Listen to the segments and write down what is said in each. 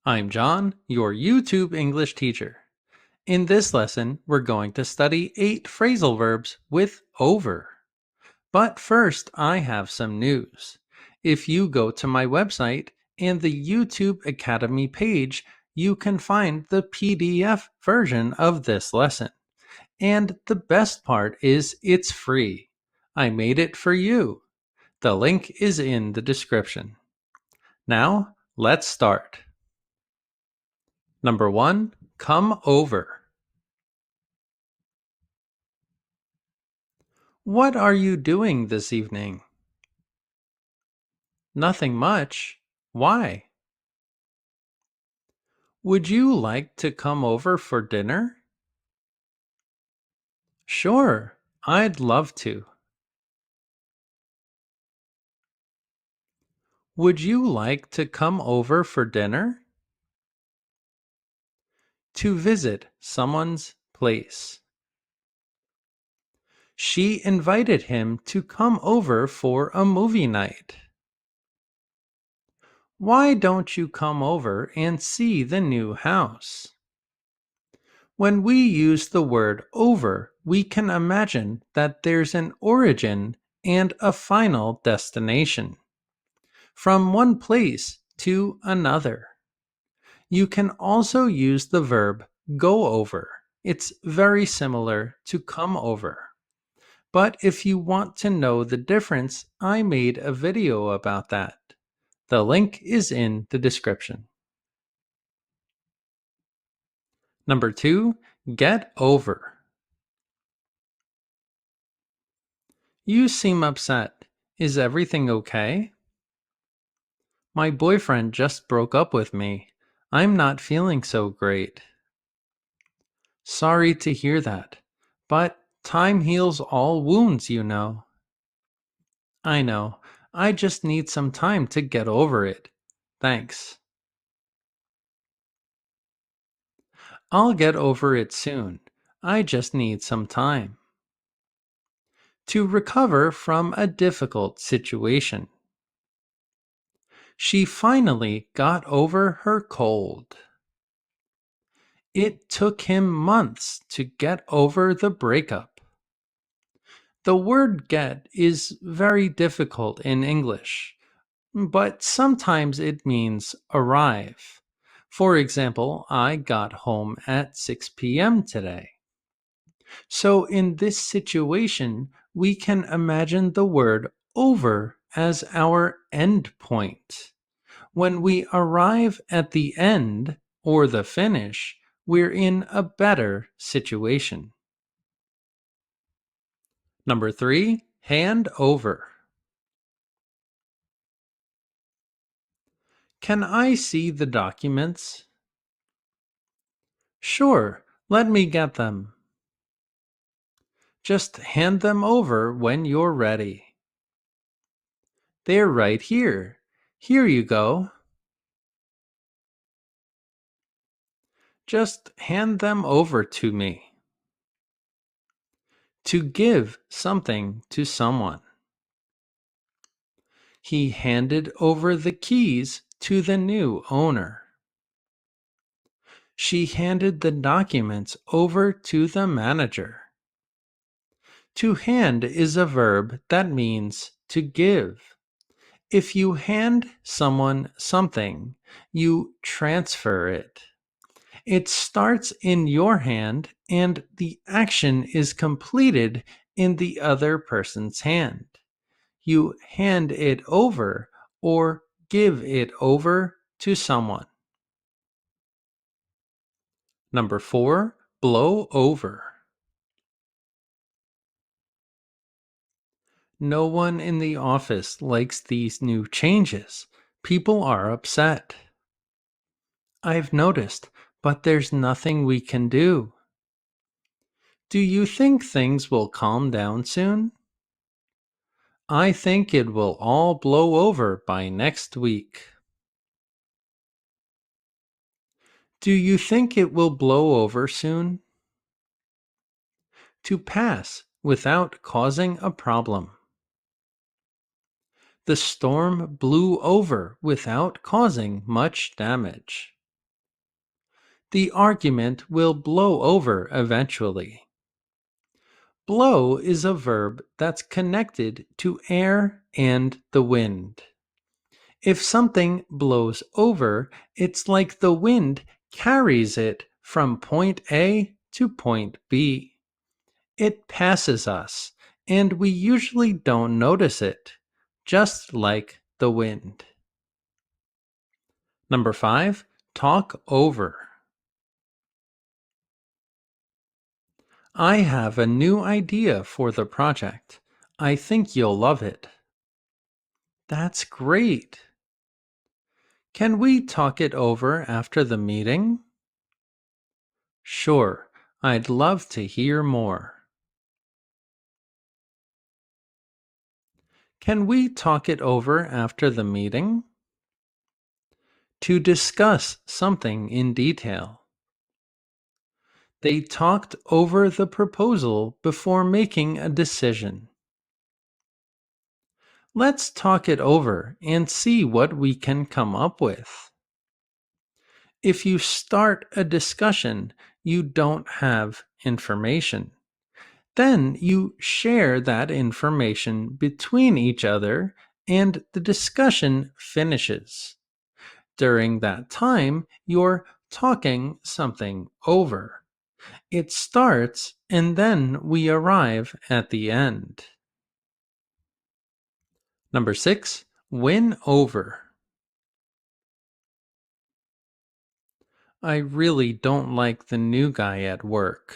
I'm John, your YouTube English teacher. In this lesson, we're going to study 8 phrasal verbs with over. But first, I have some news. If you go to my website and the YouTube Academy page, you can find the PDF version of this lesson. And the best part is it's free. I made it for you. The link is in the description. Now, let's start. Number 1, come over. What are you doing this evening? Nothing much. Why? Would you like to come over for dinner? Sure, I'd love to. Would you like to come over for dinner? To visit someone's place. She invited him to come over for a movie night. Why don't you come over and see the new house? When we use the word over, we can imagine that there's an origin and a final destination. From one place to another. You can also use the verb go over. It's very similar to come over. But if you want to know the difference, I made a video about that. The link is in the description. Number 2, get over. You seem upset. Is everything okay? My boyfriend just broke up with me. I'm not feeling so great. Sorry to hear that, but time heals all wounds, you know. I know. I just need some time to get over it. Thanks. I'll get over it soon. I just need some time. To recover from a difficult situation. She finally got over her cold. It took him months to get over the breakup. The word get is very difficult in English, but sometimes it means arrive. For example, I got home at 6 p.m. today. So in this situation, we can imagine the word over as our end point. When we arrive at the end or the finish, we're in a better situation. Number 3, hand over. Can I see the documents? Sure, let me get them. Just hand them over when you're ready. They're right here. Here you go. Just hand them over to me. To give something to someone. He handed over the keys to the new owner. She handed the documents over to the manager. To hand is a verb that means to give. If you hand someone something, you transfer it. It starts in your hand and the action is completed in the other person's hand. You hand it over or give it over to someone. Number 4, blow over. No one in the office likes these new changes. People are upset. I've noticed, but there's nothing we can do. Do you think things will calm down soon? I think it will all blow over by next week. Do you think it will blow over soon? To pass without causing a problem. The storm blew over without causing much damage. The argument will blow over eventually. Blow is a verb that's connected to air and the wind. If something blows over, it's like the wind carries it from point A to point B. It passes us, and we usually don't notice it, just like the wind. Number 5, talk over. I have a new idea for the project. I think you'll love it. That's great. Can we talk it over after the meeting? Sure, I'd love to hear more. Can we talk it over after the meeting? To discuss something in detail. They talked over the proposal before making a decision. Let's talk it over and see what we can come up with. If you start a discussion, you don't have information. Then you share that information between each other and the discussion finishes. During that time, you're talking something over. It starts and then we arrive at the end. Number 6, win over. I really don't like the new guy at work.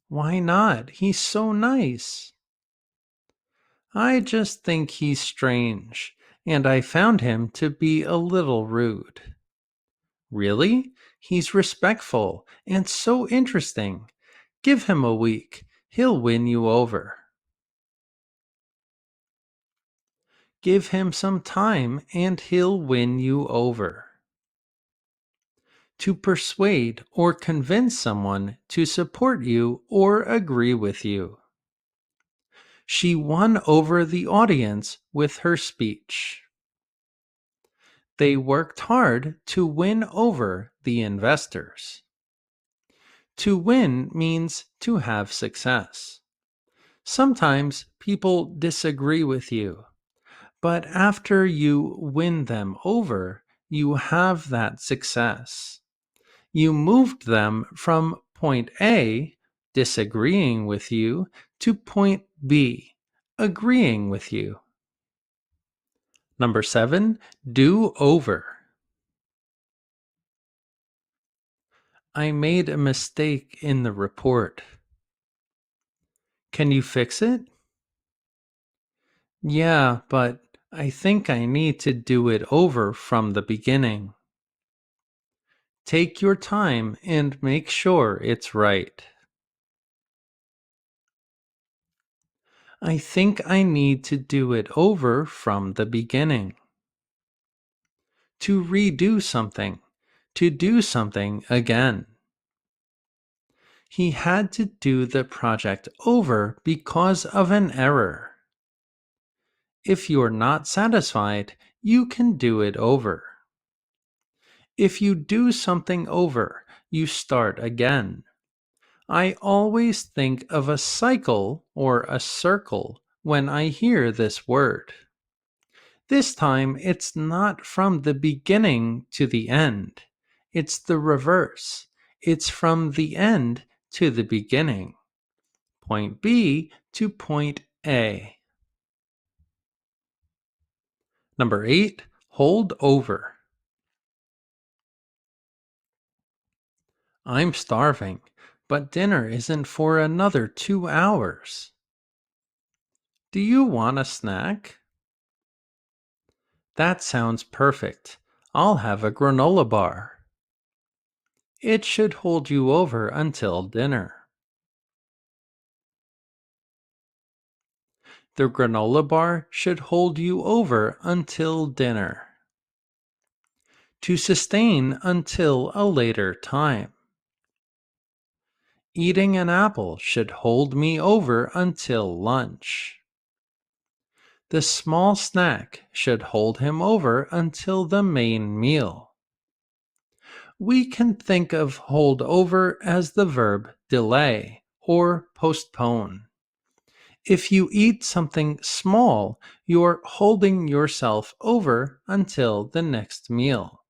Why not? He's so nice. I just think he's strange, and I found him to be a little rude. Really? He's respectful and so interesting. Give him a week. He'll win you over. Give him some time and he'll win you over. To persuade or convince someone to support you or agree with you. She won over the audience with her speech. They worked hard to win over the investors. To win means to have success. Sometimes people disagree with you, but after you win them over, you have that success. You moved them from point A, disagreeing with you, to point B, agreeing with you. Number 7, do over. I made a mistake in the report. Can you fix it? Yeah, but I think I need to do it over from the beginning. Take your time and make sure it's right. I think I need to do it over from the beginning. To redo something, to do something again. He had to do the project over because of an error. If you're not satisfied, you can do it over. If you do something over, you start again. I always think of a cycle or a circle when I hear this word. This time, it's not from the beginning to the end. It's the reverse. It's from the end to the beginning. Point B to point A. Number 8, hold over. I'm starving, but dinner isn't for another 2 hours. Do you want a snack? That sounds perfect. I'll have a granola bar. It should hold you over until dinner. The granola bar should hold you over until dinner. To sustain until a later time. Eating an apple should hold me over until lunch. The small snack should hold him over until the main meal. we can think of hold over as the verb delay or postpone. If you eat something small, you're holding yourself over until the next meal.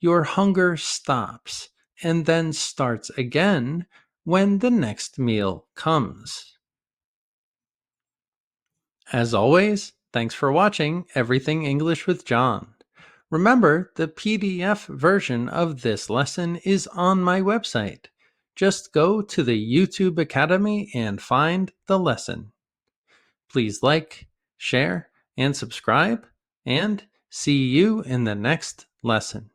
Your hunger stops and then starts again when the next meal comes. As always, thanks for watching Everything English with John. Remember, the PDF version of this lesson is on my website. Just go to the YouTube Academy and find the lesson. Please like, share, and subscribe, and see you in the next lesson.